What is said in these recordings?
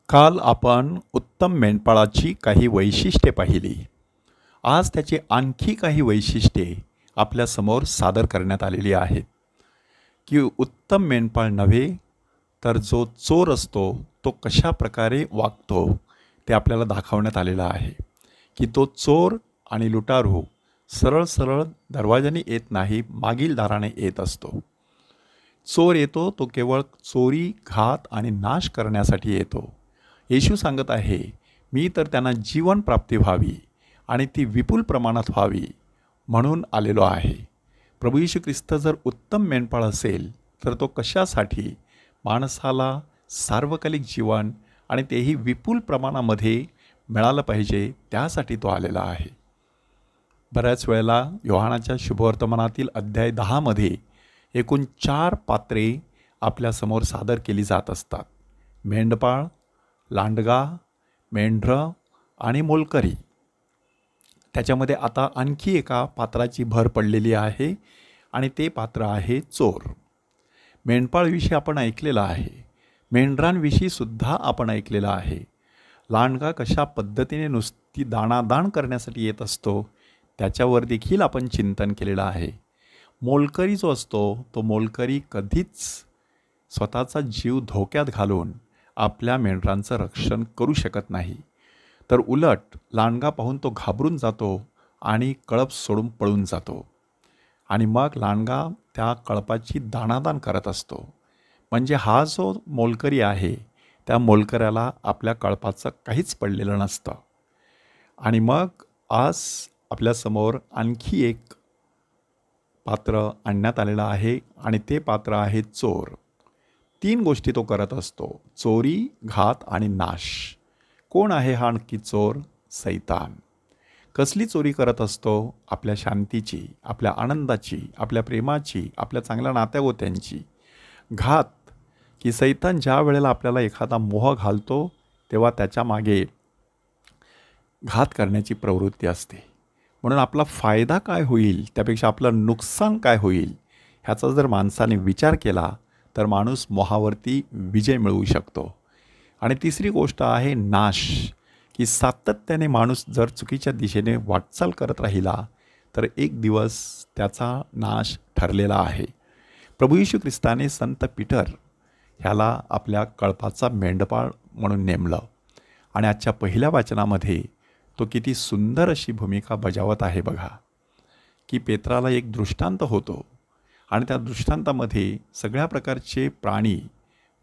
काल आपण उत्तम मेंढपाळाची काही वैशिष्ट्ये पाहिली. आज त्याची आणखी काही वैशिष्ट्ये आपल्यासमोर सादर करण्यात आलेली आहेत. की उत्तम मेंढपाळ नव्हे तर जो चोर असतो तो कशा प्रकारे वागतो ते आपल्याला दाखवण्यात आलेलं आहे. की तो चोर आणि लुटारू सरळ सरळ दरवाजाने येत नाही, मागील दाराने येत असतो. चोर येतो तो केवळ चोरी, घात आणि नाश करण्यासाठी येतो. येशू सांगत आहे, मी तर त्यांना जीवन प्राप्ती व्हावी आणि ती विपुल प्रमाणात व्हावी म्हणून आलेलो आहे. प्रभू येशू ख्रिस्त जर उत्तम मेंढपाळ असेल तर तो कशासाठी माणसाला सार्वकालिक जीवन आणि तेही विपुल प्रमाणामध्ये मिळालं पाहिजे त्यासाठी तो आलेला आहे. बऱ्याच वेळेला योहानाच्या शुभवर्तमानातील अध्याय 10 एकूण 4 पात्रे आपल्यासमोर सादर केली जात असतात. मेंढपाळ, लांडगा, मेंढरं आणि मोलकरी. त्याच्यामध्ये आता आणखी एका पात्राची भर पडलेली आहे आणि ते पात्र आहे चोर. मेंढपाळविषयी आपण ऐकलेलं आहे, मेंढरांविषयी सुद्धा आपण ऐकलेलं आहे. लांडगा कशा पद्धतीने नुसती दाणादाण करण्यासाठी येत असतो त्याच्यावर देखील आपण चिंतन केलेलं आहे. मोलकरी जो असतो तो मोलकरी कधीच स्वतःचा जीव धोक्यात घालून आपल्या मेंढरांचं रक्षण करू शकत नाही, तर उलट लांडगा पाहून तो घाबरून जातो आणि कळप सोडून पळून जातो. आणि मग लांडगा त्या कळपाची दाणादाण करत असतो. म्हणजे हा जो मोलकरी आहे त्या मोलकऱ्याला आपल्या कळपाचं काहीच पडलेलं नसतं. आणि मग आज आपल्यासमोर आणखी एक पात्र आणण्यात आलेलं आहे आणि ते पात्र आहे चोर. 3 गोष्टी तो करत असतो, चोरी, घात आणि नाश. कोण आहे हा नक्की चोर? सैतान. कसली चोरी करत असतो? आपल्या शांतीची, आपल्या आनंदाची, आपल्या प्रेमाची, आपल्या चांगल्या नात्यागोत्यांची. घात, की सैतान ज्या वेळेला आपल्याला एखादा मोह घालतो तेव्हा त्याच्या मागे घात करण्याची प्रवृत्ती असते. म्हणून आपला फायदा काय होईल त्यापेक्षा आपलं नुकसान काय होईल ह्याचा जर माणसाने विचार केला तर माणूस मोहावरती विजय मिळवू शकतो. आणि तिसरी गोष्ट आहे नाश, की सातत्याने माणूस जर चुकीच्या दिशेने वाटचाल करत राहिला तर एक दिवस त्याचा नाश ठरलेला आहे. प्रभू येशू ख्रिस्ताने संत पीटर ह्याला आपल्या कळपाचा मेंढपाळ म्हणून नेमलं. आणि आजच्या पहिल्या वाचनामध्ये तो किती सुंदर अशी भूमिका बजावत आहे बघा. की पेत्राला एक दृष्टांत होतो आणि त्या दृष्टांतामध्ये सगळ्या प्रकारचे प्राणी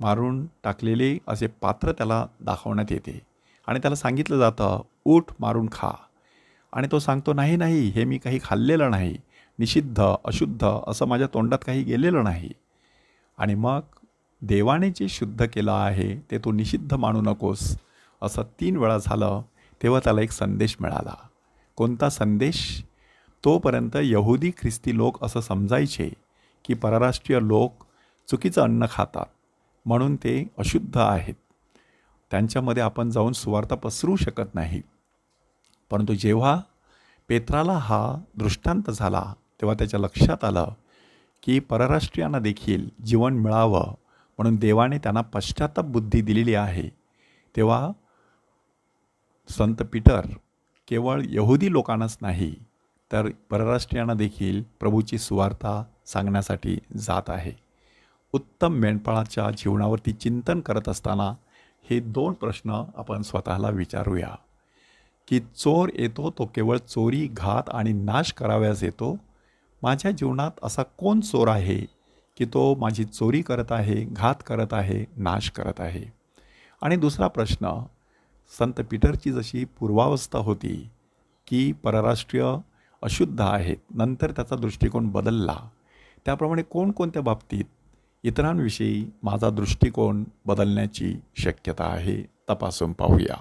मारून टाकलेले असे पात्र त्याला दाखवण्यात येते आणि त्याला सांगितलं जातं, ऊठ मारून खा. आणि तो सांगतो, नाही नाही, हे मी काही खाल्लेलं नाही, निषिद्ध, अशुद्ध असं माझ्या तोंडात काही गेलेलं नाही. आणि मग देवाने जे शुद्ध केलं आहे ते तू निषिद्ध मानू नकोस असं 3 वेळा झालं. तेव्हा त्याला एक संदेश मिळाला. कोणता संदेश? तोपर्यंत यहुदी ख्रिस्ती लोक असं समजायचे की परराष्ट्रीय लोक चुकीचं अन्न खातात म्हणून ते अशुद्ध आहेत, त्यांच्यामध्ये आपण जाऊन सुवार्ता पसरू शकत नाही. परंतु जेव्हा पेत्राला हा दृष्टांत झाला तेव्हा त्याच्या लक्षात आलं की परराष्ट्रीयांना देखील जीवन मिळावं म्हणून देवाने त्यांना पश्चाताप बुद्धी दिलेली आहे. तेव्हा संत पीटर केवळ यहुदी लोकांनाच नाही तर परराष्ट्रीयांना देखील प्रभूची सुवार्ता सांगण्यासाठी जात आहे. उत्तम मेंढपाळाच्या जीवनावरती चिंतन करत असताना हे 2 प्रश्न आपण स्वतःला विचारूया. की चोर येतो तो केवळ चोरी, घात आणि नाश कराव्यास येतो. माझ्या जीवनात असा कोण चोर आहे की तो माझी चोरी करत आहे, घात करत आहे, नाश करत आहे? आणि दुसरा प्रश्न, संत पीटरची जशी पूर्वावस्था होती की परराष्ट्रीय अशुद्ध आहेत, नंतर त्याचा दृष्टिकोन बदलला, त्याप्रमाणे कोणकोणत्या बाबतीत इतरांविषयी माझा दृष्टिकोन बदलण्याची शक्यता आहे तपासून पाहूया.